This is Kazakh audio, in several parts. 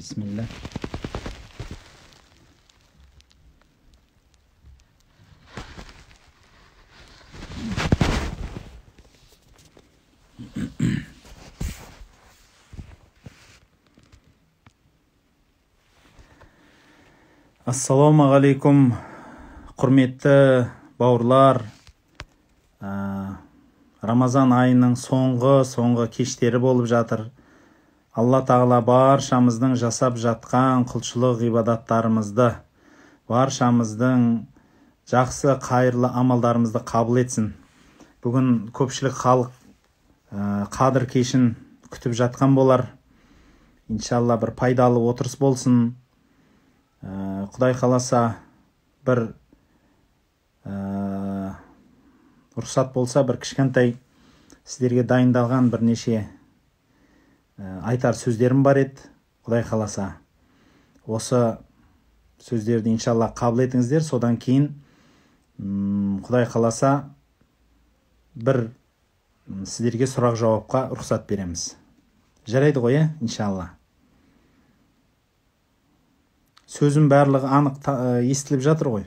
Bismillah. Ассалаумағалейкум, құрметті бауырлар. Рамазан айының соңғы кештері болып жатыр. Алла тағала баршамыздың жасап жатқан құлшылық ғибадаттарымызды, баршамыздың жақсы қайырлы амалдарымызды қабыл етсін. Бүгін көпшілік халық қадір кешін күтіп жатқан болар. Иншалла бір пайдалы отырыс болсын. Құдай қаласа бір рұқсат болса, бір кішкентай сіздерге дайындалған бірнеше айтар сөздерім бар еді. Құдай қаласа осы сөздерді иншалла қабыл етіңіздер. Содан кейін Құдай қаласа бір сіздерге сұрақ жауапқа рұқсат береміз. Жарайды ғой, иншалла. Сөзім барлығы анық естіліп жатыр ғой.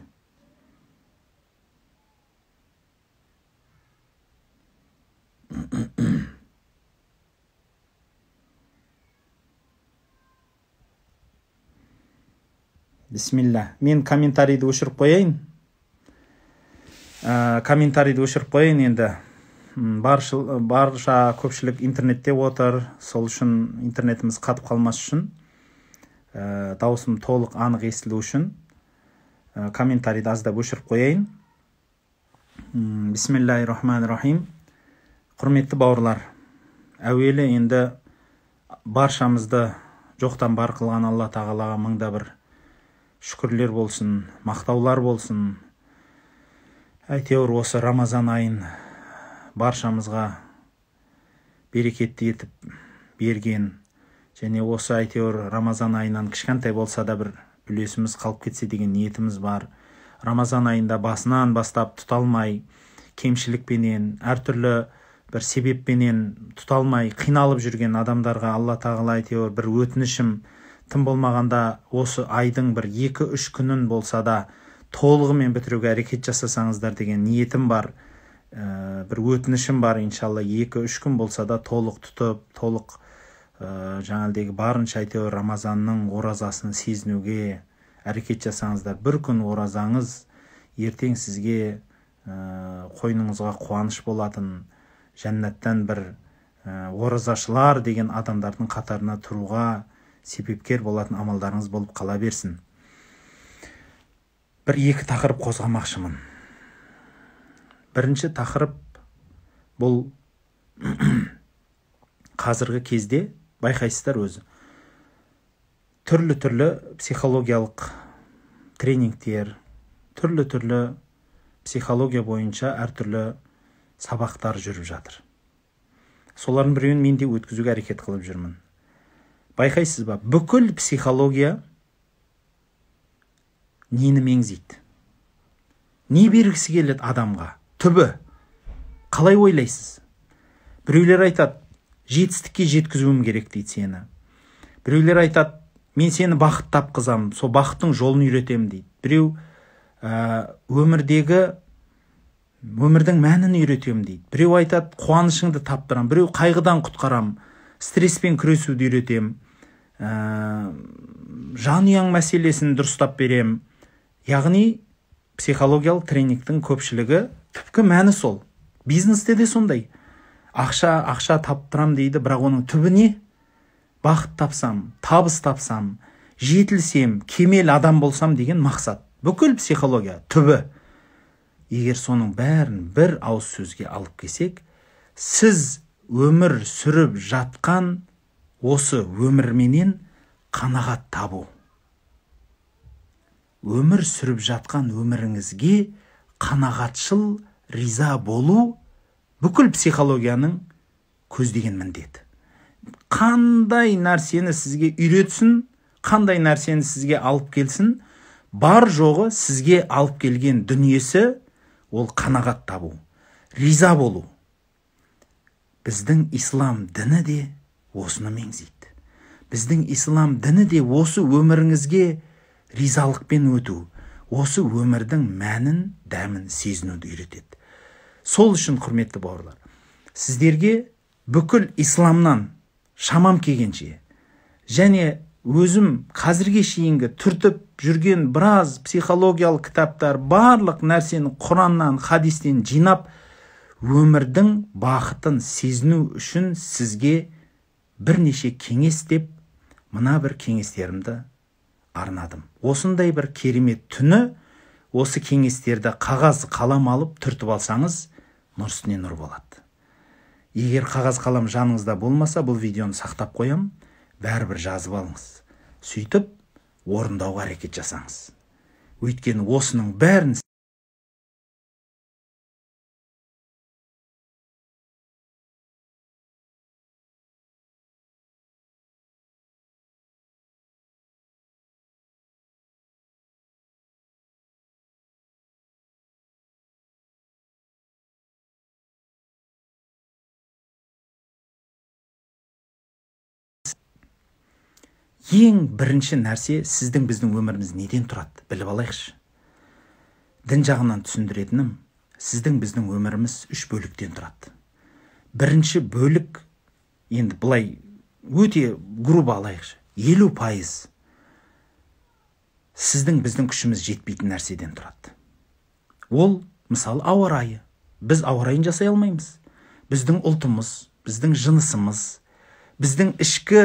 Бисмилля. Мен комментарийді өшіріп қояйын. Енді барша көпшілік интернетте отыр. Сол үшін интернетіміз қатып қалмас үшін, даусым толық анық естілу үшін комментарийді аздап өшіріп қояйын. Бисмиллахир-рахманир-рахим. Құрметті бауырлар, әуелі енді баршамызды жоқтан бар қылған Алла тағалаға мыңда бір шүкірлер болсын, мақтаулар болсын. Әйтеуір осы Рамазан айын баршамызға берекетті етіп берген, және осы әйтеуір Рамазан айынан кішкентай болса да бір үлесіміз қалып кетсе деген ниетіміз бар. Рамазан айында басынан бастап тұталмай, кемшілікпенен, әртүрлі бір себеппенен тұталмай қиналып жүрген адамдарға Алла тағала әйтеуір бір өтінішім, тым болмағанда осы айдың бір 2-3 күнін болса да толығымен бітіруге әрекет жасасаңыздар деген ниетім бар. Бір өтінішім бар, иншалла 2-3 күн болса да толық тұтып, толық жаңалдегі барынша әйтеуір Рамазанның оразасын сезінуге әрекет жасаңыздар. Бір күн оразаңыз ертең сізге қойныңызға қуаныш болатын, жәннаттан бір оразашылар деген адамдардың қатарына тұруға себепкер болатын амалдарыңыз болып қала берсін. Бір-екі тақырып қозғамақшымын. Бірінші тақырып бұл қазіргі кезде байқайсыздар өзі. Түрлі психологиялық тренингтер, түрлі психология бойынша әртүрлі сабақтар жүріп жатыр. Солардың біреуін мен де өткізуге әрекет қылып жүрмін. Байқайсыз ба, бүкіл психология нені меңзейді? Не бергісі келеді адамға? Түбі. Қалай ойлайсыз? Біреулер айтады, жетістікке жеткізуім керек дейді сені. Біреулер айтады, мен сені бақыт тапқызам, сол бақыттың жолын үйретем дейді. Біреу өмірдің мәнін үйретем дейді. Біреу айтады, қуанышыңды таптырам. Біреу қайғыдан құтқарам, стресспен күресуді үйретем, жанұяң мәселесін дұрыстап берем. Яғни психологиялық тренингтің көпшілігі түпкі мәні сол. Бизнесте де сондай. Ақша таптырам дейді, бірақ оның түбі не? Бақыт тапсам, табыс тапсам, жетілсем, кемел адам болсам деген мақсат. Бүкіл психология түбі. Егер соның бәрін бір ауыз сөзге алып келсек, сіз өмір сүріп жатқан осы өмірменен қанағат табу. Өмір сүріп жатқан өміріңізге қанағатшыл, риза болу бүкіл психологияның көздеген міндеті. Қандай нәрсені сізге үйретсін, қандай нәрсені сізге алып келсін, бар жоғы сізге алып келген дүниесі ол қанағат табу, риза болу. Біздің ислам діні де осыны меңзейді. Біздің ислам діні де осы өміріңізге ризалықпен өту, осы өмірдің мәнін, дәмін сезінуді үйретеді. Сол үшін, құрметті бауырлар, сіздерге бүкіл исламнан шамам келгенше және өзім қазірге шейінгі түртіп жүрген біраз психологиялық кітаптар, барлық нәрсені Құраннан, хадистен жинап, өмірдің бақытын сезіну үшін сізге бірнеше кеңес деп, мына бір кеңестерімді арнадым. Осындай бір керемет түні осы кеңестерді қағаз қалам алып түртіп алсаңыз, нұр үстіне нұр болады. Егер қағаз қалам жаныңызда болмаса, бұл видеоны сақтап қоям, бәрібір жазып алыңыз. Сөйтіп, орындауға әрекет жасаңыз. Өйткені осының бәрін ең бірінші нәрсе сіздің біздің өміріміз неден тұрады, біліп алайықшы. Дін жағынан түсіндіретінім, сіздің біздің өміріміз 3 бөліктен тұрады. Бірінші бөлік, енді бұлай өте грубо алайықшы, 50% сіздің біздің күшіміз жетпейтін нәрседен тұрады. Ол, мысалы, ауа райы. Біз ауа райын жасай алмаймыз. Біздің ұлтымыз, біздің жынысымыз, біздің ішкі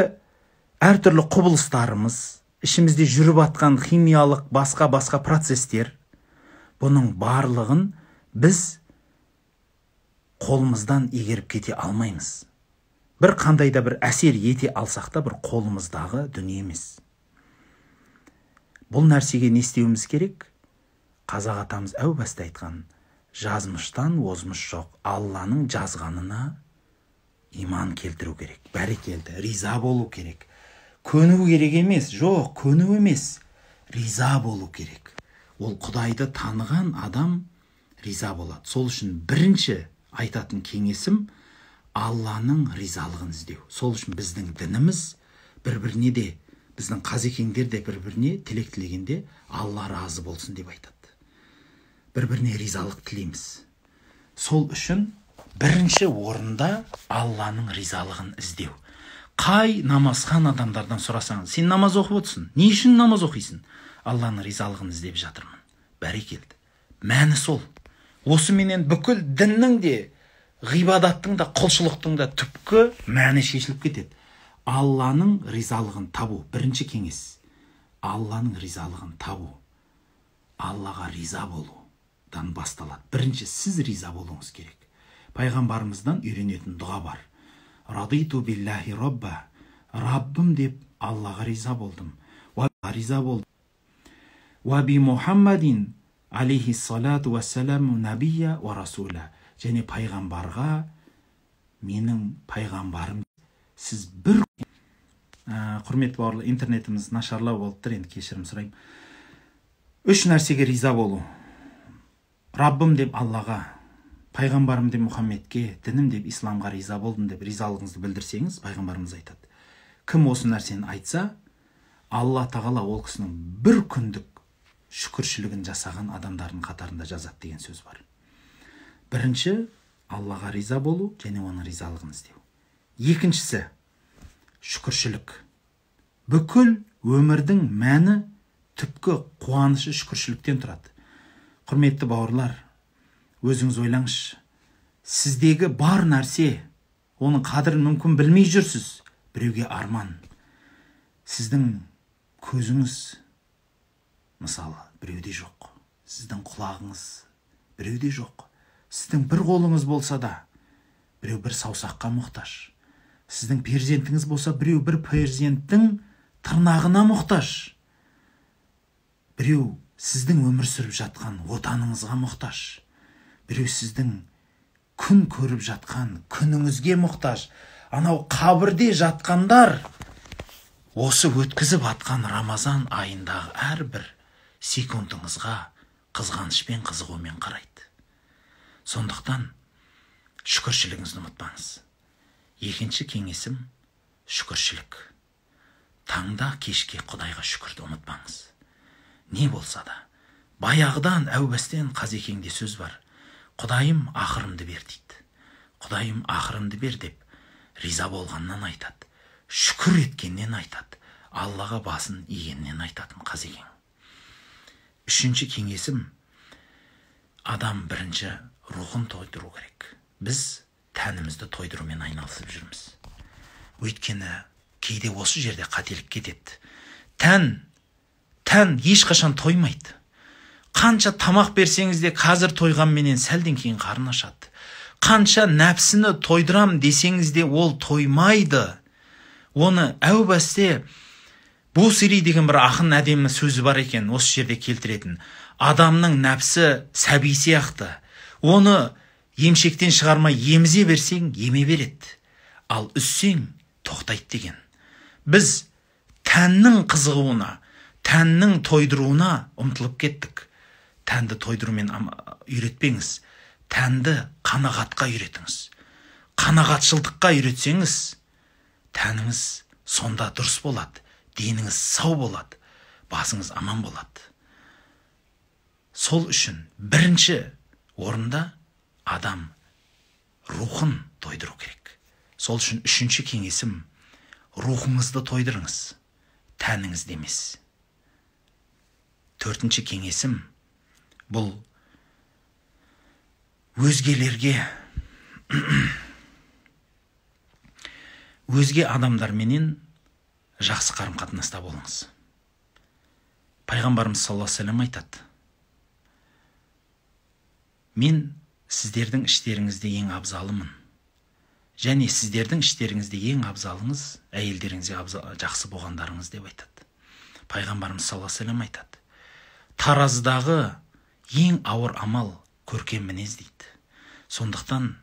әртүрлі құбылыстарымыз, ішімізде жүріп атқан химиялық басқа процестер, бұның барлығын біз қолымыздан егеріп кете алмаймыз. Бір қандай да бір әсер ете алсақ та, бір қолымыздағы дүние емес. Бұл нәрсеге не істеуіміз керек? Қазақ атамыз әу баста айтқан, жазмыштан озмыш жоқ, Алланың жазғанына иман келтіру керек. Бәрекелді, риза болу керек. Көну керек емес, жоқ, көну емес, риза болу керек. Ол Құдайды таныған адам риза болады. Сол үшін бірінші айтатын кеңесім Алланың ризалығын іздеу. Сол үшін біздің дініміз бір-біріне де, біздің қазекеңдер де бір-біріне тілек тілегенде Алла разы болсын деп айтады. Бір-біріне ризалық тілейміз. Сол үшін бірінші орында Алланың ризалығын іздеу. Қай намазхан адамдардан сұрасаңыз, сен намаз оқып отырсың, не үшін намаз оқисың? Алланың ризалығын іздеп жатырмын. Бәрекелді. Мәні сол. Осы менен бүкіл діннің де, ғибадаттың да, құлшылықтың да түпкі мәні шешіліп кетеді. Алланың ризалығын табу. Бірінші кеңес. Алланың ризалығын табу. Аллаға риза болудан басталады. Бірінші сіз риза болуыңыз керек. Пайғамбарымыздан үйренетін дұға бар. Радиту биллахи робба. Раббым деп Аллаға риза болдым. Риза болдым. Ва би Мухаммадин алейхи салату вассаламу набия ва расула. Және пайғамбарға, менің пайғамбарым. Сіз бір... Құрметті бауырлар, интернетіміз нашарлау болып тұр, енді кешірім сұраймын. 3 нәрсеге риза болу. Раббым деп Аллаға, пайғамбарым деп Мұхаммедке, дінім деп исламға риза болдым деп ризалығыңызды білдірсеңіз, пайғамбарымыз айтады. Кім осы нәрсені айтса, Алла тағала ол кісінің бір күндік шүкіршілігін жасаған адамдардың қатарында жазады деген сөз бар. Бірінші, Аллаға риза болу және оның ризалығын іздеу. Екіншісі, шүкіршілік. Бүкіл өмірдің мәні, түпкі қуанышы шүкіршіліктен тұрады. Құрметті бауырлар, өзіңіз ойлаңызшы, сіздегі бар нәрсе, оның қадірін мүмкін білмей жүрсіз. Біреуге арман. Сіздің көзіңіз, мысалы, біреуде жоқ. Сіздің құлағыңыз біреуде жоқ. Сіздің бір қолыңыз болса да, біреу бір саусаққа мұқтаж. Сіздің перзентіңіз болса, біреу бір перзенттің тырнағына мұқтаж. Біреу сіздің өмір сүріп жатқан отаныңызға мұқтаж. Біреу сіздің күн көріп жатқан күніңізге мұқтаж. Анау қабірде жатқандар осы өткізіп атқан Рамазан айындағы әрбір секундыңызға қызғанышпен, қызығумен қарайды. Сондықтан шүкіршілігіңізді ұмытпаңыз. Екінші кеңесім шүкіршілік. таңда кешке Құдайға шүкірді ұмытпаңыз. Не болса да, баяғыдан әубәстен Қазекеңде сөз бар. Құдайым ақырымды бер дейді. Құдайым ақырымды бер деп риза болғаннан айтады. Шүкір еткеннен айтады. Аллаға басын игеннен айтатын Қазекең. Үшінші кеңесім, адам бірінші рухын тойдыру керек. Біз тәнімізді тойдырумен айналысып жүрміз. Өйткені кейде осы жерде қателік кетеді. Тән ешқашан тоймайды. Қанша тамақ берсеңіз де қазір тойғанменен сәлден кейін қарын ашады. Қанша нәпсіні тойдырам десеңіз де ол тоймайды. Оны әу басте Бусири деген бір ақын әдемі сөзі бар екен, осы жерде келтіретін. Адамның нәпсі сәби сияқты. Оны емшектен шығармай емізе берсең, еме береді. Ал үссең, тоқтайды деген. Біз тәннің қызығуына, тәннің тойдыруына ұмтылып кеттік. Тәнді тойдырумен үйретпеңіз. Тәнді қанағатқа үйретіңіз. Қанағатшылдыққа үйретсеңіз, тәніңіз сонда дұрыс болады. Деніңіз сау болады. Басыңыз аман болады. Сол үшін бірінші орында адам рухын тойдыру керек. Сол үшін үшінші кеңесім, рухыңызды тойдырыңыз, тәніңізді емес. Төртінші кеңесім, бұл өзгелерге, өзге адамдарменен жақсы қарым-қатынаста болыңыз. Пайғамбарымыз саллаллаху алейхи ва саллям айтады: мен сіздердің іштеріңізде ең абзалымын. Және сіздердің іштеріңізде ең абзалыңыз әйелдеріңізге жақсы болғандарыңыз деп айтады. Пайғамбарымыз саллаллаху алейхи ва саллям айтады: тараздағы ең ауыр амал көркем мінез дейді. Сондықтан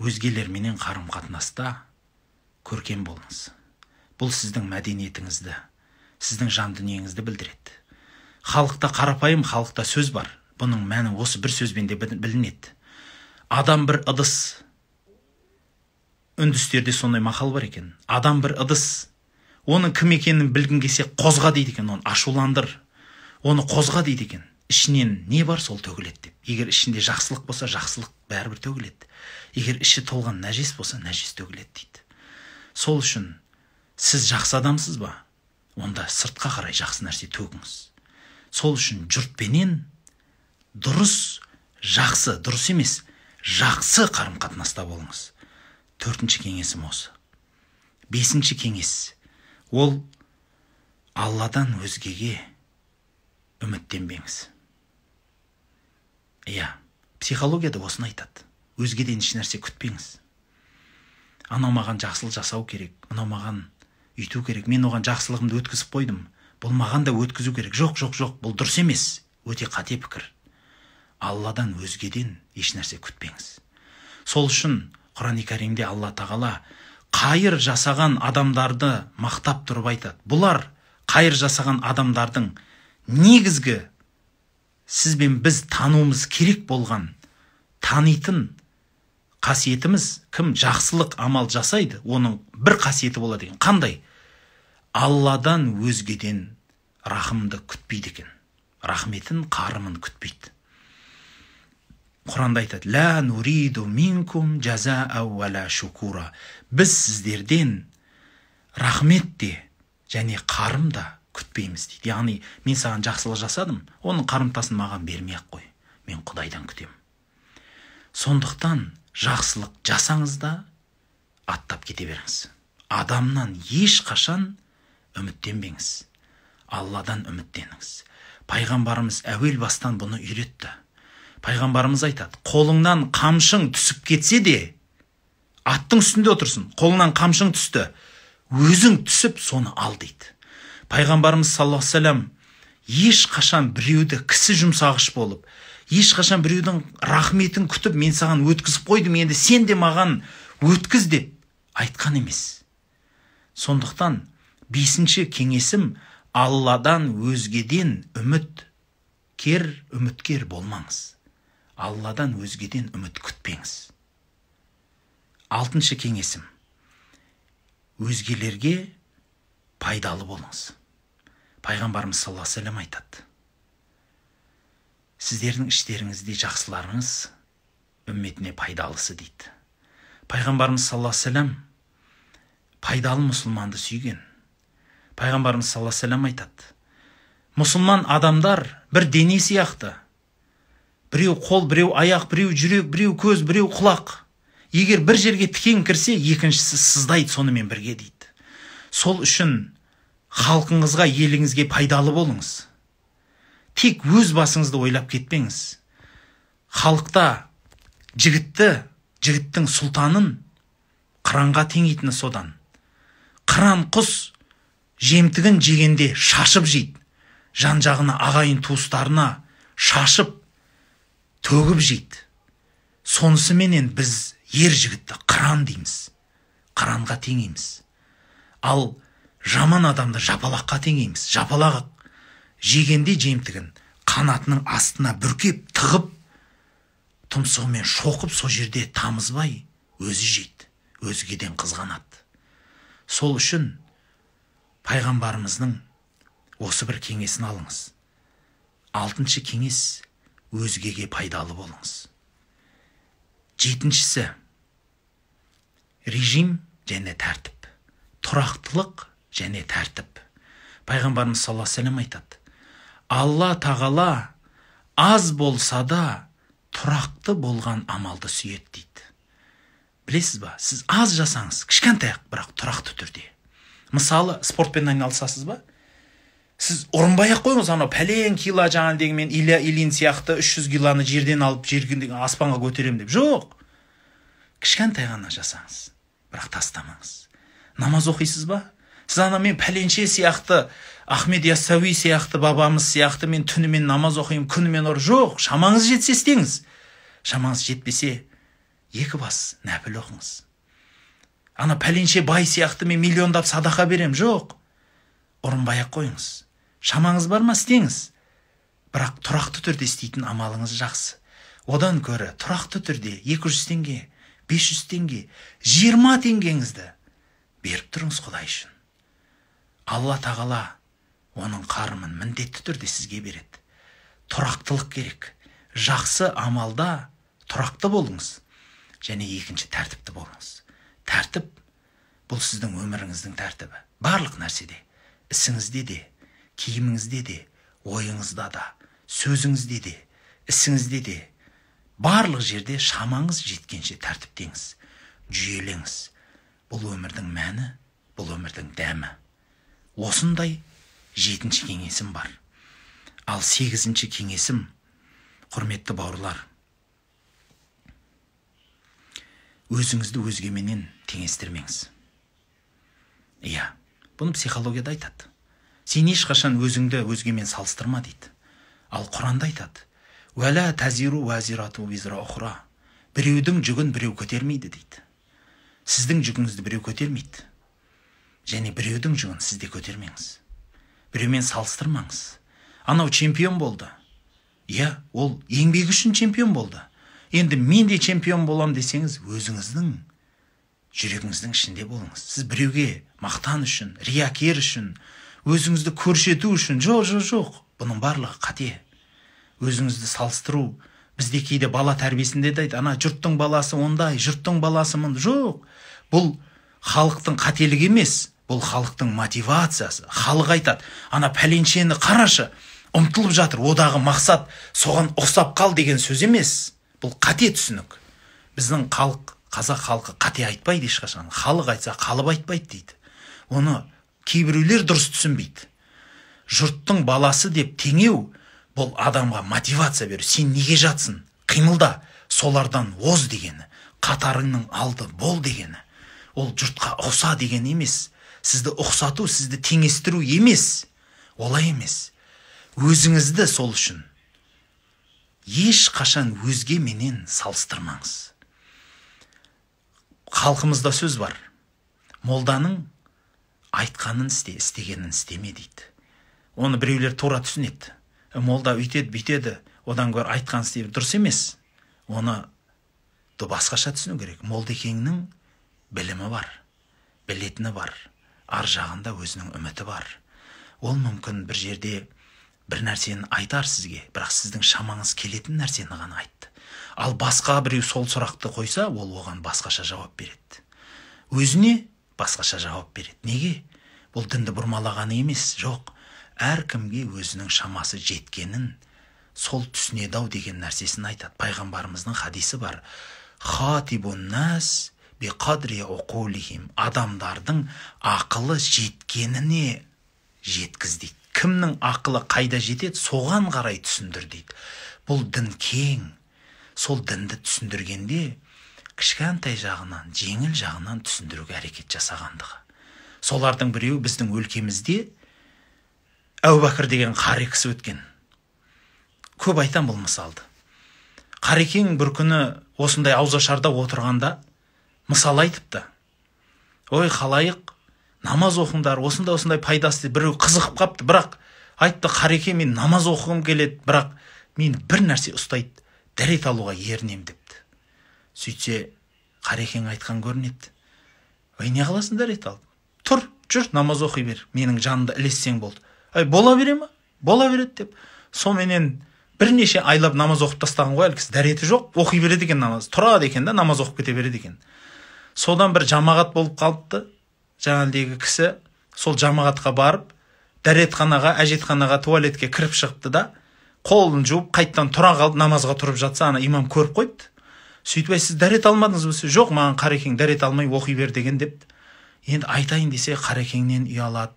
өзгелерменен қарым-қатынаста көркем болыңыз. Бұл сіздің мәдениетіңізді, сіздің жан дүниеңізді білдіреді. Халықта қарапайым халықта сөз бар. Бұның мәні осы бір сөзбен де білінеді. Адам бір ыдыс. Үндістерде сондай мақал бар екен. Адам бір ыдыс. Оның кім екенін білгің келсе қозға дейді екен, оны ашуландыр. Оны қозға дейді екен. Ішінен не бар, сол төгіледі деп. Егер ішінде жақсылық болса, жақсылық бәрібір төгіледі. Егер іші толған нәжес болса, нәжес төгіледі дейді. Сол үшін сіз жақсы адамсыз ба? Онда сыртқа қарай жақсы нәрсе төгіңіз. Сол үшін жұртпенен дұрыс, жақсы, дұрыс емес, жақсы қарым-қатынаста болыңыз. Төртінші кеңесім осы. Бесінші кеңес, ол Алладан өзгеге үміттенбеңіз. Психологияда осыны айтады. Өзгеден еш нәрсе күтпеңіз. Анау маған жақсылық жасау керек, анау маған үйту керек, мен оған жақсылығымды өткізіп қойдым, бұл маған да өткізу керек. Жоқ, бұл дұрыс емес, өте қате пікір. Алладан өзгеден еш нәрсе күтпеңіз. Сол үшін Құран-ы Кәримде Алла тағала қайыр жасаған адамдарды мақтап тұрып айтады. Бұлар қайыр жасаған адамдардың негізгі сіз бен біз тануымыз керек болған танитын қасиетіміз кім? Жақсылық амал жасайды, оның бір қасиеті болады екен. Қандай? Алладан өзгеден рахымды күтпейді екен. Рахметін, қарымын күтпейді. Құранда айтады: «Ла нуриду минкум жазаа вала шукура». Біз сіздерден рахмет те және қарым да күтпейміз дейді. Яғни мен саған жақсылық жасадым, оның қарымтасын маған бермей-ақ қой. Мен Құдайдан күтем. Сондықтан жақсылық жасаңыз да аттап кете беріңіз. Адамнан ешқашан үміттенбеңіз. Алладан үміттеніңіз. Пайғамбарымыз әуел бастан бұны үйретті. Пайғамбарымыз айтады: қолыңнан қамшың түсіп кетсе де, аттың үстінде отырсын, қолыңнан қамшың түсті, өзің түсіп соны ал дейді. Пайғамбарымыз саллаллаху алейхи ва саллям ешқашан біреуді кісі жұмсағыш болып, ешқашан біреудің рахметін күтіп, мен саған өткізіп қойдым, енді сен де маған өткіз деп айтқан емес. Сондықтан бесінші кеңесім: Алладан өзгеден үміткер болмаңыз. Алладан өзгеден үміт күтпеңіз. Алтыншы кеңесім: өзгелерге пайдалы болыңыз. Пайғамбарымыз саллаллаху алейхи ва саллям айтады: сіздердің іштеріңізде жақсыларыңыз үмметіне пайдалысы дейді. Пайғамбарымыз саллаллаху алейхи ва саллям пайдалы мұсылманды сүйген. Пайғамбарымыз саллаллаху алейхи ва саллям айтады: мұсылман адамдар бір дене сияқты. Біреу қол, біреу аяқ, біреу жүрек, біреу көз, біреу құлақ. Егер бір жерге тікен кірсе, екіншісі сыздайды сонымен бірге дейді. Сол үшін халқыңызға, еліңізге пайдалы болыңыз. Тек өз басыңызды ойлап кетпеңіз. Халықта жігіттің сұлтанын қыранға теңейтіні содан. Қыран құс жемтігін жегенде шашып жейді. Жан-жағына, ағайын туыстарына шашып, төгіп жейді. Сонысыменен біз ер жігітті қыран дейміз. Қыранға теңейміз. Ал жаман адамды жапалаққа теңейміз. Жапалақ жегенде жемтігін қанатының астына бүркеп, тығып, тұмсығымен шоқып, со жерде тамызбай өзі жейді. Өзгеден қызғанады. Сол үшін пайғамбарымыздың осы бір кеңесін алыңыз. 6-шы кеңес: өзгеге пайдалы болыңыз. 7-шісі режим және тәртіп. Тұрақтылық және тәртіп. Пайғамбарымыз саллаллаху алейхи ва саллям айтады: Алла тағала аз болса да тұрақты болған амалды сүйеді дейді. Білесіз ба, сіз аз жасаңыз, кішкентай, бірақ тұрақты түрде. Мысалы, спортпен айналысасыз ба? Сіз ұрынбай-ақ қойыңыз, анау пәлен кило жаңағы мен Ильин сияқты 300 килоны жерден алып аспанға көтерем деп. Жоқ. Кішкентай ғана жасаңыз, бірақ тастамаңыз. Намаз оқисыз ба? Сіз ана мен пәленше сияқты, Ахмед Яссауи сияқты, бабамыз сияқты мен түнімен намаз оқимын, күнімен жоқ. Шамаңыз жетсе істеңіз. Шамаңыз жетпесе, 2 бас нәпіл оқыңыз. Ана пәленше бай сияқты мен миллиондап садақа берем. Жоқ. Ұрынбай-ақ қойыңыз. Шамаңыз бар ма, істеңіз. Бірақ тұрақты түрде істейтін амалыңыз жақсы. Одан көрі тұрақты түрде 200 теңге, 500 теңге, 20 теңгеңізді беріп тұрыңыз Құдай үшін. Алла тағала оның қарымын міндетті түрде сізге береді. Тұрақтылық керек. Жақсы амалда тұрақты болыңыз. Және 2-ші тәртіпті болыңыз. Тәртіп бұл сіздің өміріңіздің тәртібі. Барлық нәрседе, ісіңізде де, киіміңізде де, ойыңызда да, сөзіңізде де, ісіңізде де, барлық жерде шамаңыз жеткенше тәртіптеңіз, жүйелеңіз. Бұл өмірдің мәні, бұл өмірдің дәмі. Осындай 7-ші кеңесім бар. Ал 8-ші кеңесім, құрметті бауырлар, өзіңізді өзгеменен теңестірмеңіз. Иә, бұны психологияда айтады. Сен ешқашан өзіңді өзгемен салыстырма дейді. Ал Құранда айтады: «Уәлә тазиру уәзирату визра ұхра». Біреудің жүгін біреу көтермейді дейді. Сіздің жүгіңізді біреу көтермейді. Және біреудің жүгін сізде көтермеңіз. Біреумен салыстырмаңыз. Анау чемпион болды. Иә, ол еңбегі үшін чемпион болды. Енді мен де чемпион болам десеңіз, өзіңіздің жүрегіңіздің ішінде болыңыз. Сіз біреуге мақтан үшін, риякер үшін, өзіңізді көрсету үшін, жоқ. Бұның барлығы қате. Өзіңізді салыстыру. Бізде кейде бала тәрбиесінде дейді: ана жұрттың баласы ондай, жұрттың баласы мұндай. Жоқ. Бұл халықтың қателігі емес, бұл халықтың мотивациясы. Халық айтады: ана пәленшені қарашы, ұмтылып жатыр, одағы мақсат соған ұқсап қал деген сөз емес. Бұл қате түсінік. Біздің қазақ халқы қате айтпайды ешқашан. Халық айтса қалып айтпайды дейді. Оны кейбіреулер дұрыс түсінбейді. Жұрттың баласы деп теңеу, бұл адамға мотивация беру. Сен неге жатсың? Қимылда, солардан оз дегені, қатарыңның алды бол дегені. Ол жұртқа ұқса деген емес. Сізді ұқсату, сізді теңестіру емес. Олай емес. Өзіңізді сол үшін ешқашан өзге менен салыстырмаңыз. Халқымызда сөз бар: молданың айтқанын істе, істегенін істеме дейді. Оны біреулер тура түсінеді. Молда үйтеді, бүйтеді, одан гөрі айтқан істейді. Дұрыс емес. Оны басқаша түсіну керек. Молдекеңнің білімі бар, білетіні бар, ар жағында өзінің үміті бар. Ол мүмкін бір жерде бір нәрсені айтар сізге, бірақ сіздің шамаңыз келетін нәрсені ғана айтты. Ал басқа біреу сол сұрақты қойса, ол оған басқаша жауап береді. Өзіне басқаша жауап береді. Неге? Бұл дінді бұрмалағаны емес, жоқ. Әркімге өзінің шамасы жеткенін, сол түсінеді-ау деген нәрсесін айтады. Пайғамбарымыздың хадисі бар. Хатибун нас би қадри уқулихим. Адамдардың ақылы жеткеніне жеткіз дейді. Кімнің ақылы қайда жетеді, соған қарай түсіндір дейді. Бұл дін кең. Сол дінді түсіндіргенде кішкентай жағынан, жеңіл жағынан түсіндіруге әрекет жасағандығы. Солардың біреуі біздің өлкемізде Әбубәкір деген қари кісі өткен. Көп айтам бұл мысалды. Қарекең бір күні осындай ауызашарда отырғанда мысал айтыпты. Ой, халайық, намаз оқыңдар, осындай пайдасы. Біреу қызығып қапты, бірақ айтты, Қареке, мен намаз оқығым келеді, бірақ мен бір нәрсе ұстайды, дәрет алуға ерінем депті. Сөйтсе, Қарекең айтқан көрінеді. Ой, не қыласың, дәрет ал? Тұр, жүр, намаз оқи бер, менің жанымда ілессең болды. Бола бере ма? Бола береді деп. Соменен бірнеше айлап намаз оқып тастаған ғой, әлгісі дәреті жоқ, оқи береді екен намаз. Тұрады екен да, намаз оқып кете береді екен. Содан бір жамағат болып қалыпты. Жаңағыдегі кісі сол жамағатқа барып, дәретханаға, әжетханаға, туалетке кіріп шығыпты да, қолын жуып, қайттан тұра қалып, намазға тұрып жатса, ана имам көріп қойды. Сөйтіп, сіз дәрет алмадыңыз ба? Жоқ, маған Қарекең дәрет алмай оқи бер деген депті. Енді айтайын десе, Қарекеңнен ұялады.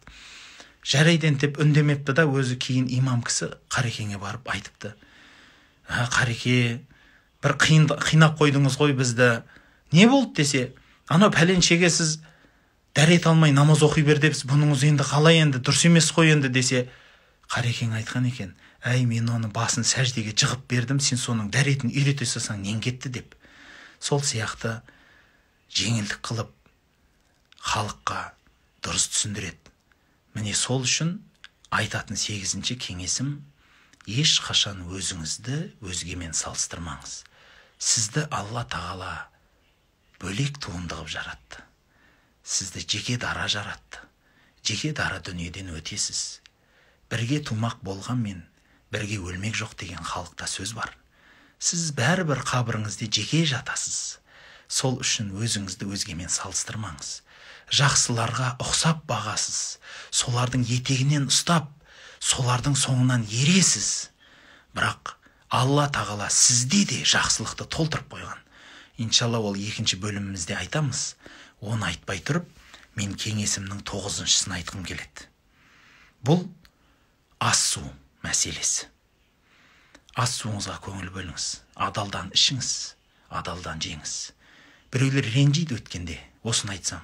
Жарайден деп үндемепті да, өзі кейін имам кісі Қарекеңе барып айтыпты. Қареке, бір қинап қойдыңыз ғой бізді. Не болды десе, анау пәленшеге сіз дәрет алмай намаз оқи бер депсіз, бұныңыз енді қалай, енді дұрыс емес қой енді десе, Қарекең айтқан екен, әй, мен оны басын сәждеге жығып бердім, сен соның дәретін үйрете салсаң нең кетті деп. Сол сияқты жеңілдік қылып халыққа дұрыс түсіндіреді. Міне сол үшін айтатын 8-ші кеңесім, ешқашан өзіңізді өзгемен салыстырмаңыз. Сізді Алла тағала бөлек туынды қылып жаратты. Сізді жеке дара жаратты. Жеке дара дүниеден өтесіз. Бірге тумақ болғанмен, бірге өлмек жоқ деген халықта сөз бар. Сіз бәрібір қабіріңізде жеке жатасыз. Сол үшін өзіңізді өзгемен салыстырмаңыз. Жақсыларға ұқсап бағасыз. Солардың етегінен ұстап, солардың соңынан ересіз. Бірақ Алла тағала сізде де жақсылықты толтырып қойған. Иншалла ол 2-ші бөлімімізде айтамыз. Оны айтпай тұрып, мен кеңесімнің 9-шысын айтқым келеді. Бұл ас су мәселесі. Ас суыңызға көңіл бөліңіз. Адалдан ішіңіз, адалдан жеңіз. Біреулер ренжиді өткенде, осыны айтсам,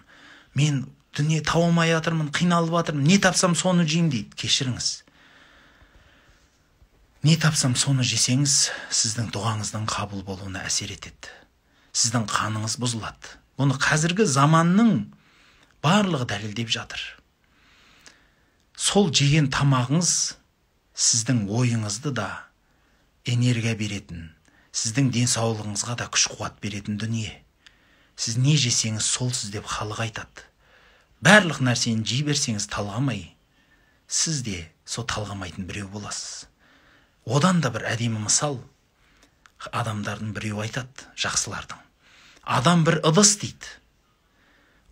мен дүние тауылмай жатырмын, қиналып жатырмын, не тапсам соны жеймін дейді. Кешіріңіз. Не тапсам соны жесеңіз, сіздің дұғаңыздың қабыл болуына әсер етеді. Сіздің қаныңыз бұзылады. Бұны қазіргі заманның барлығы дәлелдеп жатыр. Сол жеген тамағыңыз сіздің ойыңызды да энергия беретін, сіздің денсаулығыңызға да күш-қуат беретін дүние. Сіз не жесеңіз сол сіз деп халық айтады. Барлық нәрсені жей берсеңіз талғамай, сіз де сол талғамайтын біреу боласыз. Одан да бір әдемі мысал, адамдардың біреу айтады, жақсылардың. Адам бір ыдыс дейді.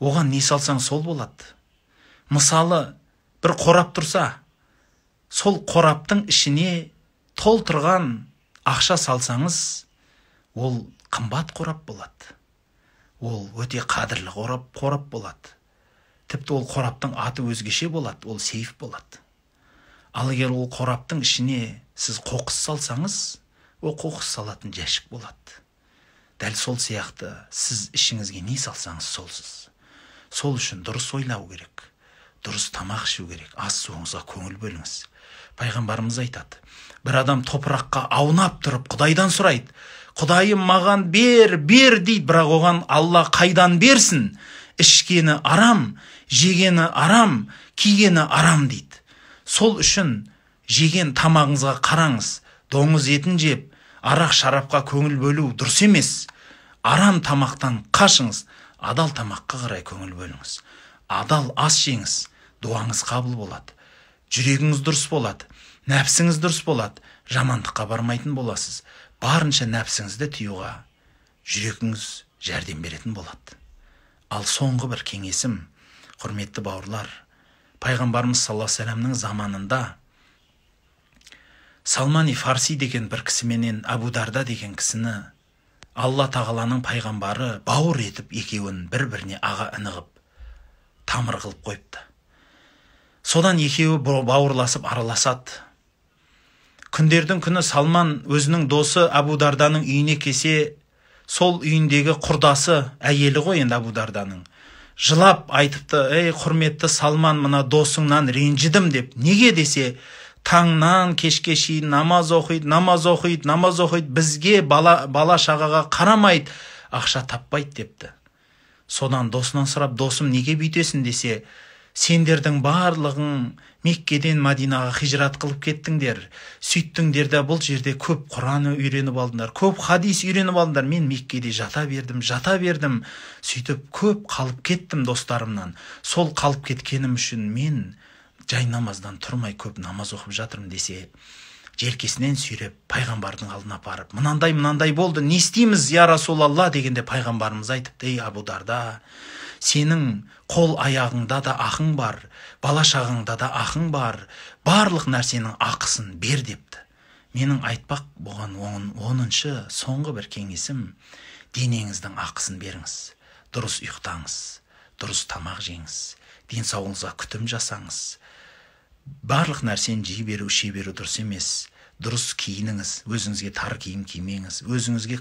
Оған не салсаң сол болады. Мысалы, бір қорап тұрса, сол қораптың ішіне толтырған ақша салсаңыз, ол қымбат қорап болады. Ол өте қадірлі қорап болады. Тіпті ол қораптың аты өзгеше болады, ол сейф болады. Ал егер ол қораптың ішіне сіз қоқыс салсаңыз, ол қоқыс салатын жәшік болады. Дәл сол сияқты сіз ішіңізге не салсаңыз солсыз. Сол үшін дұрыс ойлау керек, дұрыс тамақ ішу керек, ас суыңызға көңіл бөліңіз. Пайғамбарымыз айтады, бір адам топыраққа аунап тұрып Құдайдан сұрайды, Құдайым маған бер дейді, бірақ оған Алла қайдан берсін? Ішкені арам, жегені арам, кигені арам дейді. Сол үшін жеген тамағыңызға қараңыз, доңыз етін жеп, арақ шарапқа көңіл бөлу дұрыс емес. Арам тамақтан қашыңыз, адал тамаққа қарай көңіл бөліңіз. адал ас жеңіз, дуаңыз қабыл болады, жүрегіңіз дұрыс болады, нәпсіңіз дұрыс болады, жамандыққа бармайтын боласыз. Барынша нәпсіңізді тыюға жүрегіңіз жәрдем беретін болады. Ал соңғы бір кеңесім, құрметті бауырлар, пайғамбарымыз саллаллаху алейхи вассаламның заманында Салмани Фарси деген бір кісіменен Абу Дарда деген кісіні Алла тағаланың пайғамбары бауыр етіп екеуін бір-біріне аға інігіп тамыр қылып қойыпты. Содан екеуі бауырласып араласады. Күндердің күні Салман өзінің досы Абу Дарданың үйіне кесе, сол үйіндегі құрдасы, әйелі ғой енді Абу Дарданың, жылап айтыпты: ей құрметті Салман, мына досыңнан ренжідім деп. Неге десе, таңнан кешке шейін намаз оқиды, бізге бала шағаға қарамайды, ақша таппайды депті. Содан досынан сұрап: досым, неге бүйтесің десе, сендердің барлығың Меккеден Мадинаға хижрат қылып кеттіңдер, сөйттіңдер де бұл жерде көп Құран үйреніп алдыңдар, көп хадис үйреніп алдыңдар. Мен Меккеде жата бердім, сөйтіп көп қалып кеттім достарымнан. Сол қалып кеткенім үшін мен жай намаздан тұрмай көп намаз оқып жатырмын десе, желкесінен сүйреп пайғамбардың алдына апарып: мынандай болды, не істейміз я Расулалла дегенде, пайғамбарымыз айтыпты: ей Абу Дарда, сенің қол аяғыңда да ақың бар, бала шағыңда да ақың бар, барлық нәрсенің ақысын бер депті. Менің айтпақ бұған 10-шы соңғы бір кеңесім: денеңіздің ақысын беріңіз, дұрыс ұйықтаңыз, дұрыс тамақ жеңіз, денсаулығыңызға күтім жасаңыз. Барлық нәрсені жей беру, іше беру дұрыс емес. Дұрыс киініңіз, өзіңізге тар киім кимеңіз, өзіңізге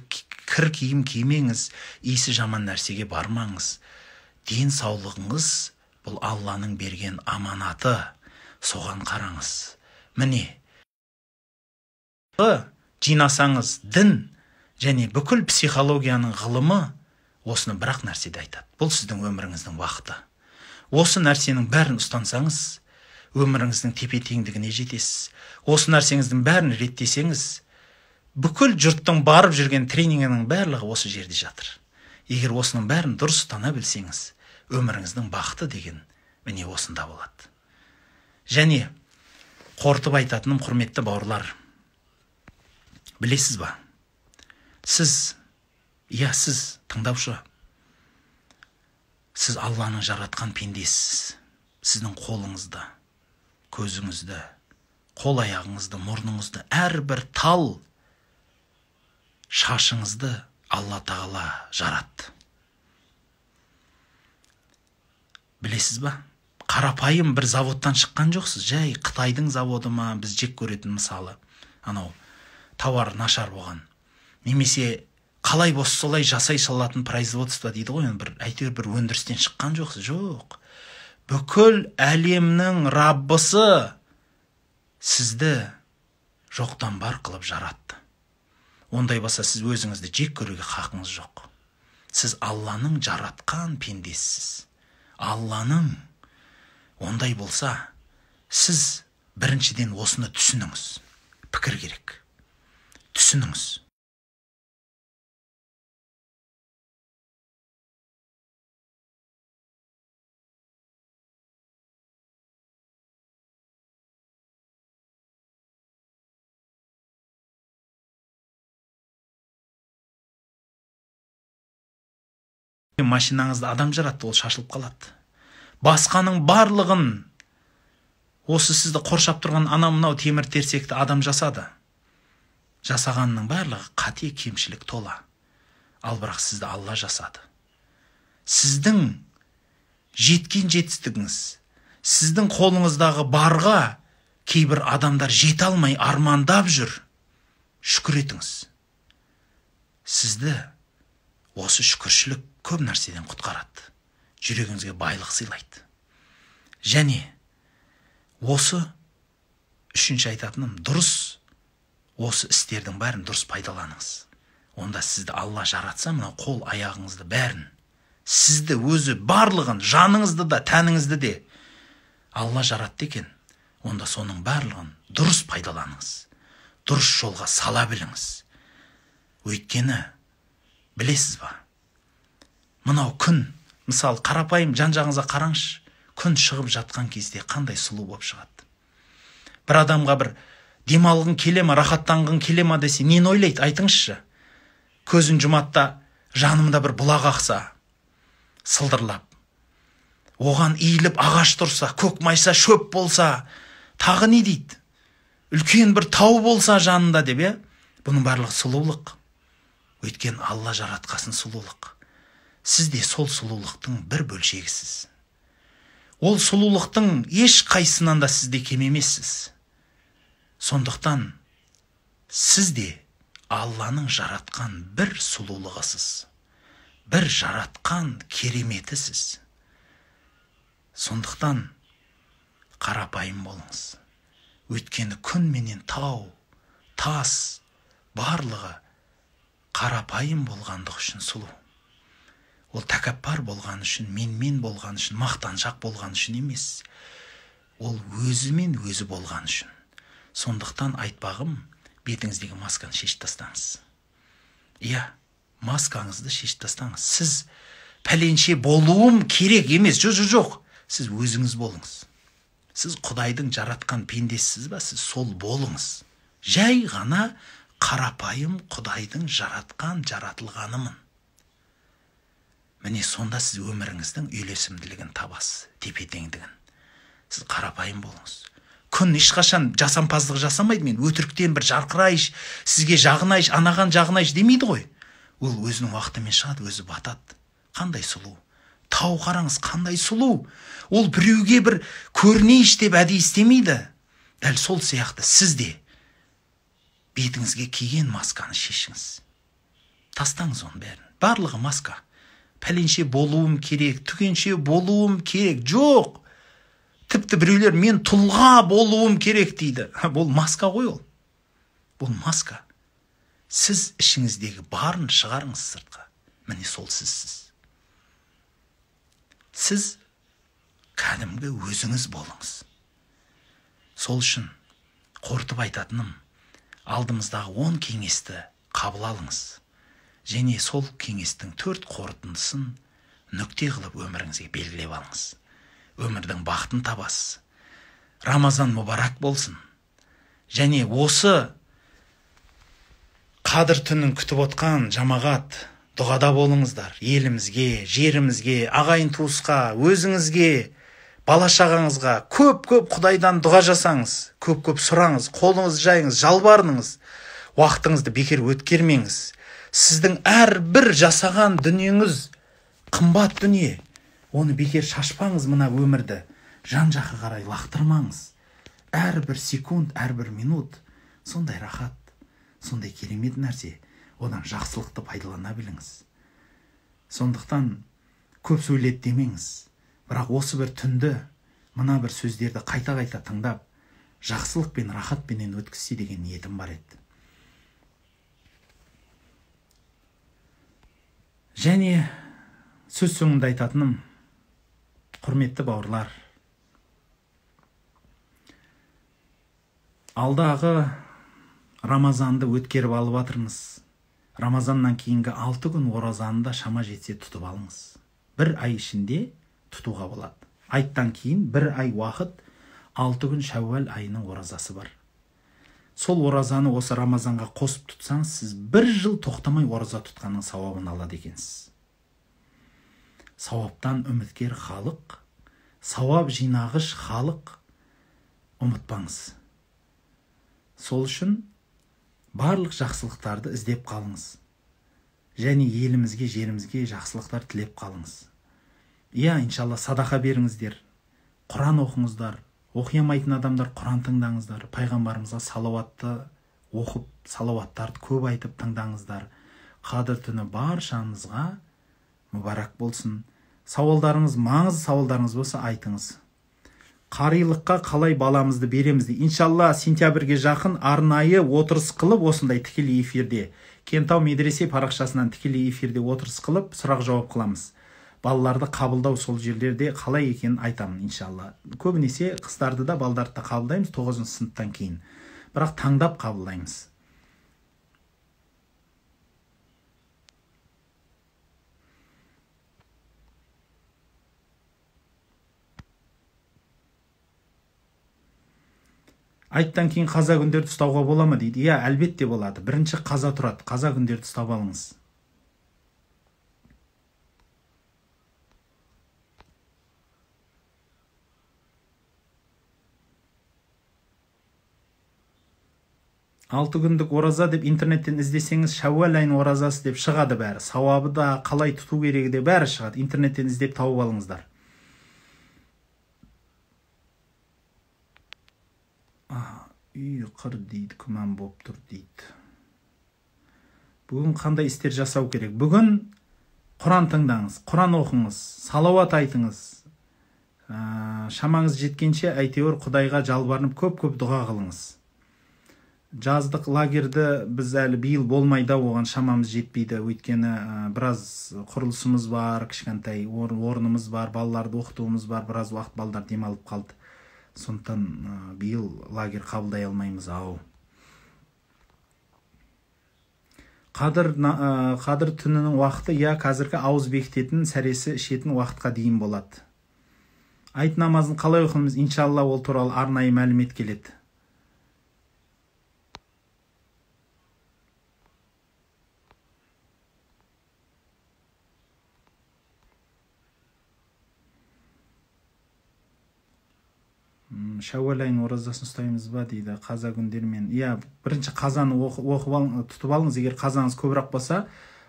кір киім кимеңіз, иісі жаман нәрсеге бармаңыз. Денсаулығыңыз бұл Алланың берген аманаты, соған қараңыз. Міне, жинасаңыз, дін және бүкіл психологияның ғылымы осыны бірақ нәрседе айтады. Бұл сіздің өміріңіздің уақыты. Осы нәрсенің бәрін ұстансаңыз, өміріңіздің тепе-теңдігіне жетесіз. Осы нәрсеңіздің бәрін реттесеңіз, бүкіл жұрттың барып жүрген тренингінің барлығы осы жерде жатыр. Егер осының бәрін дұрыс ұстана білсеңіз, өміріңіздің бақыты деген міне осында болады. Және қорытып айтатыным, құрметті бауырлар, білесіз ба? Сіз тыңдаушы, сіз Алланың жаратқан пендесісіз. Сіздің қолыңызды, көзіңізді, қол аяғыңызды, мұрныңызды, әрбір тал шашыңызды Алла тағала жаратты. Білесіз ба? Қарапайым бір заводтан шыққан жоқсыз. Жай Қытайдың заводы ма, біз жек көретін мысалы, анау тауар нашар болған. Немесе қалай болса солай жасай салатын производство дейді ғой, әйтеуір бір өндірістен шыққан жоқсыз. Жоқ. Бүкіл әлемнің Раббысы сізді жоқтан бар қылып жаратты. Ондай болса сіз өзіңізді жек көруге хақыңыз жоқ. Сіз Алланың жаратқан пендесісіз. Алланың. Ондай болса, сіз біріншіден осыны түсініңіз. Пікір керек. Түсініңіз. Машинаңызды адам жаратты, ол шашылып қалады. Басқаның барлығын, осы сізді қоршап тұрған анау-мынау темір терсекті адам жасады. Жасағанның барлығы қате, кемшілік тола. Ал бірақ сізді Алла жасады. Сіздің жеткен жетістігіңіз, сіздің қолыңыздағы барға кейбір адамдар жете алмай армандап жүр. Шүкір етіңіз. Сізді осы шүкіршілік көп нәрседен құтқарады. Жүрегіңізге байлық сыйлайды. Және осы үшінші айтатыным, дұрыс осы істердің бәрін дұрыс пайдаланыңыз. Онда сізді Алла жаратса, мына қол аяғыңызды бәрін, сізді өзі барлығын, жаныңызды да, тәніңізді де Алла жаратты екен. Онда соның барлығын дұрыс пайдаланыңыз. Дұрыс жолға сала біліңіз. Өйткені, білесіз ба, мынау күн Мысалы, қарапайым жан-жағыңызға қараңызшы. Күн шығып жатқан кезде қандай сұлу болып шығады. Бір адамға бір демалғың келе ма, рахаттанғың келе ма десе, нені ойлайды? Айтыңызшы. Көзін жұматта жанымда бір бұлақ ақса, сылдырлап. Оған иіліп ағаш тұрса, көк майса, шөп болса, тағы не дейді? Үлкен бір тау болса жанында деп, бұның барлығы сұлулық. Өйткені Алла жаратқасын сұлулық. Сіз де сол сұлулықтың бір бөлшегісіз. Ол сұлулықтың еш қайсынан да сізде кем емессіз. Сондықтан сіз де Алланың жаратқан бір сұлулығысыз. Бір жаратқан кереметісіз. Сондықтан қарапайым болыңыз. Өйткені күн менен тау, тас, барлығы қарапайым болғандық үшін сұлу. Ол тәкаппар болған үшін, мен болған үшін, мақтаншақ болған үшін емес. Ол өзімен өзі болған үшін. Сондықтан айтпағым, бетіңіздегі масканы шешіп тастаңыз. Иә, маскаңызды шешіп тастаңыз. Сіз пәленше болуым керек емес. Жоқ. Сіз өзіңіз болыңыз. Сіз Құдайдың жаратқан пендесісіз ба? Сіз сол болыңыз. Жай ғана қарапайым Құдайдың жаратқан жаратылғанымын. Міне сонда сіз өміріңіздің үйлесімділігін табасыз, тепе-теңдігін. Сіз қарапайым болыңыз. Күн ешқашан жасампаздық жасамайды. Мен өтіріктен бір жарқырайш, сізге жағынайш, анаған жағынайш демейді ғой. Ол өзінің уақытымен шығады, өзі батады. Қандай сұлу. Тау қараңыз, қандай сұлу. Ол біреуге бір көрінейш деп әдейі істемейді. Дәл сол сияқты сіз де бетіңізге киген масканы шешіңіз. Тастаңыз оның бәрін. Барлығы маска. Пәленше болуым керек, түгенше болуым керек. Жоқ. Тіпті біреулер мен тұлға болуым керек дейді. Бұл маска ғой ол. Бұл маска. Сіз ішіңіздегі барын шығарыңыз сыртқа. Міне сол сізсіз. Сіз кәдімгі өзіңіз болыңыз. Сол үшін қорытып айтатыным, алдымыздағы 10 кеңесті қабыл алыңыз. Және сол кеңестің 4 қорытындысын нүкте қылып өміріңізге белгілеп алыңыз. Өмірдің бақытын табасыз. Рамазан мұбарак болсын. Және осы қадір түнін күтіп отқан жамағат, дұғада болыңыздар. Елімізге, жерімізге, ағайын туысқа, өзіңізге, бала-шағаңызға көп Құдайдан дұға жасаңыз. Көп сұраңыз, қолыңыз жайыңыз, жалбарыныңыз. Уақытыңызды бекер өткермеңіз. Сіздің әрбір жасаған дүниеңіз қымбат дүние. Оны бекер шашпаңыз мына өмірді. Жан-жаққа қарай лақтырмаңыз. Әрбір секунд, әрбір минут сондай рахат, сондай керемет нәрсе. Одан жақсылықты пайдалана біліңіз. Сондықтан көп сөйлет демеңіз. Бірақ осы бір түнді, мына бір сөздерді қайта-қайта тыңдап, жақсылық пен рахатпенен өткізсе деген ниетім бар еді. Және сөз соңында айтатыным, құрметті бауырлар, алдағы Рамазанды өткеріп алып жатырмыз. Рамазаннан кейінгі 6 күн оразаны шама жетсе тұтып алыңыз. Бір ай ішінде тұтуға болады. Айттан кейін бір ай уақыт 6 күн Шәуәл айының оразасы бар. Сол оразаны осы Рамазанға қосып тұтсаңыз, сіз 1 жыл тоқтамай ораза тұтқанның сауабын алады екенсіз. Сауаптан үміткер халық, сауап жинағыш халық, ұмытпаңыз. Сол үшін барлық жақсылықтарды іздеп қалыңыз. Және елімізге, жерімізге жақсылықтар тілеп қалыңыз. Иә, иншалла садақа беріңіздер, Құран оқыңыздар. Оқи алмайтын адамдар Құран тыңдаңыздар. Пайғамбарымызға салауатты оқып, салауаттарды көп айтып тыңдаңыздар. Қадір түні баршамызға мұбарак болсын. Сауалдарыңыз, маңызды сауалдарыңыз болса айтыңыз. Қарилыққа қалай баламызды береміз де. Иншалла сентябрьге жақын арнайы отырыс қылып, осындай тікелей эфирде, Кентау медресе парақшасынан тікелей эфирде отырыс қылып, сұрақ жауап қыламыз. Балаларды қабылдау сол жерлерде қалай екенін айтамын, иншалла. Көбінесе қыздарды да балдарды да қабылдаймыз 9 сыныптан кейін. Бірақ таңдап қабылдаймыз. Айттан кейін қаза күндерді ұстауға бола ма дейді. Иә, әлбетте болады. Бірінші қаза тұрады. Қаза күндерді ұстап алыңыз. Алты күндік ораза деп интернеттен іздесеңіз, Шәуәл айының оразасы деп шығады бәрі. Сауабы да, қалай тұту керегі де бәрі шығады. Интернеттен іздеп тауып алыңыздар. Үй қыр дейді, күмән боп тұр дейді. Бүгін қандай істер жасау керек? Бүгін Құран тыңдаңыз, Құран оқыңыз, салауат айтыңыз. Шамаңыз жеткенше әйтеуір Құдайға жалбарынып көп-көп дұға қылыңыз. Жаздық лагерді біз әлі биыл болмайды, оған шамамыз жетпейді. Өйткені біраз құрылысымыз бар, кішкентай орнымыз бар, балаларды оқытуымыз бар, біраз уақыт балдар демалып қалды. Сондықтан биыл лагер қабылдай алмаймыз. Қадір түнінің уақыты, я қазіргі ауыз бекітетін, сәресі ішетін уақытқа дейін болады. Айт намазын қалай оқимыз? Иншалла ол туралы арнайы мәлімет келеді. Шәуәл айының оразасын ұстаймыз ба дейді, қаза күндермен. Иә, бірінші қазаны тұтып алыңыз. Егер қазаныңыз көбірек болса,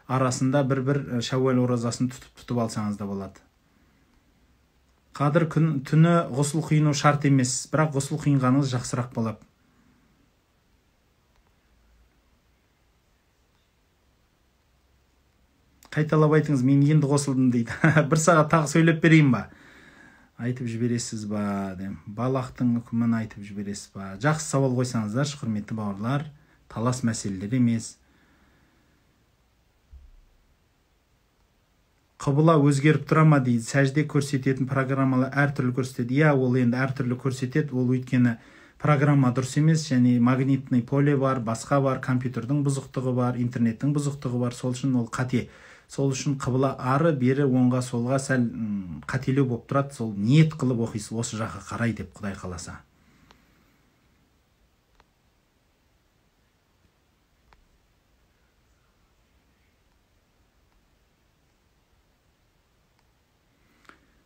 арасында бір Шәуәл оразасын тұтып алсаңыз да болады. Қадір түні ғұсыл құйыну шарт емес, бірақ ғұсыл құйынғаныңыз жақсырақ болады. Қайталап айтыңыз, мен енді ғұсылдым дейді. Бір сағат тағы сөйлеп берейін ба? Айтып жібересіз ба? Балақтың үкімін айтып жібересіз ба? Жақсы сауал қойсаңыздар, құрметті бауырлар. Талас мәселелер емес. Қыбыла өзгеріп тұра ма дейді. Сәжде көрсететін программалар әртүрлі көрсетеді. Иә, ол енді әртүрлі көрсетеді. Ол өйткені программа дұрыс емес, және магнитный поле бар, басқа бар, компьютердің бұзықтығы бар, интернеттің бұзықтығы бар. Сол үшін ол қате. Сол үшін қыбыла ары, бері, оңға, солға сәл қателеу болып тұрады. Сол ниет қылып оқисыз, осы жаққа қарай деп, Құдай қаласа.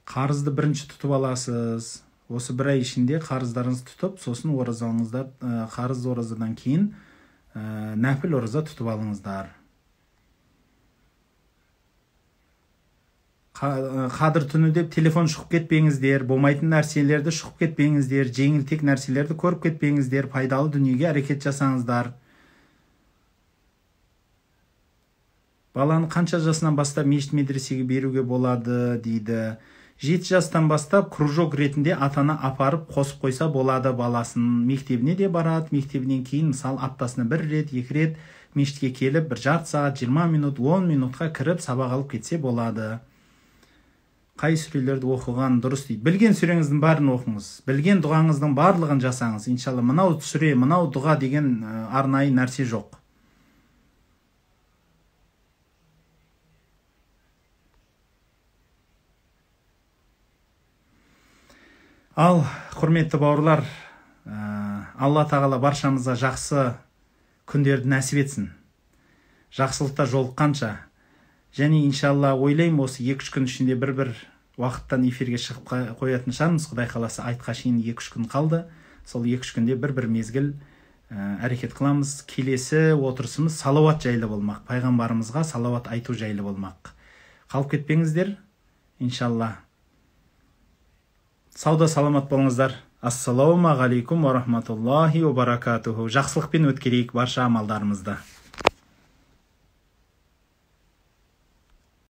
Қарызды бірінші тұтып аласыз. Осы бір ай ішінде қарыздарыңызды тұтып, сосын оразалыңыздар, қарыз оразадан кейін нәпіл ораза тұтып алыңыздар. Қадір түні деп телефон шұқып кетпеңіздер, болмайтын нәрселерді шұқып кетпеңіздер, жеңілтек нәрселерді көріп кетпеңіздер, пайдалы дүниеге әрекет жасаңыздар. Баланы қанша жасынан бастап мешіт медресеге беруге болады дейді. 7 жастан бастап кружок ретінде атана апарып қосып қойса болады баласын. Мектебіне де барады, мектебінен кейін мысал аптасына 1 рет, 2 рет мешітке келіп, бір жарты сағат, 20 минут, 10 минутқа кіріп сабақ алып кетсе болады. Қай сүрелерді оқыған дұрыс дейді. Білген сүреңіздің бәрін оқыңыз. Білген дұғаңыздың барлығын жасаңыз. Иншалла, мынау сүре, мынау дұға деген арнайы нәрсе жоқ. Ал, құрметті бауырлар, Алла тағала баршамызға жақсы күндерді нәсіп етсін. Жақсылықта жолыққанша. Және иншалла ойлаймын, осы 2-3 күн ішінде бір уақыттан эфирге шығып қоятын шығармыз. Құдай қаласа, айтқа шейін 2-3 күн қалды. Сол 2-3 күнде бір мезгіл әрекет қыламыз. Келесі отырысымыз салауат жайлы болмақ. Пайғамбарымызға салауат айту жайлы болмақ. Қалып кетпеңіздер, иншалла. Сауда саламат болыңыздар. Ассаламу алейкум ва рахматуллахи ва баракатуху. Жақсылықпен өткерейік барша амалдарымызды.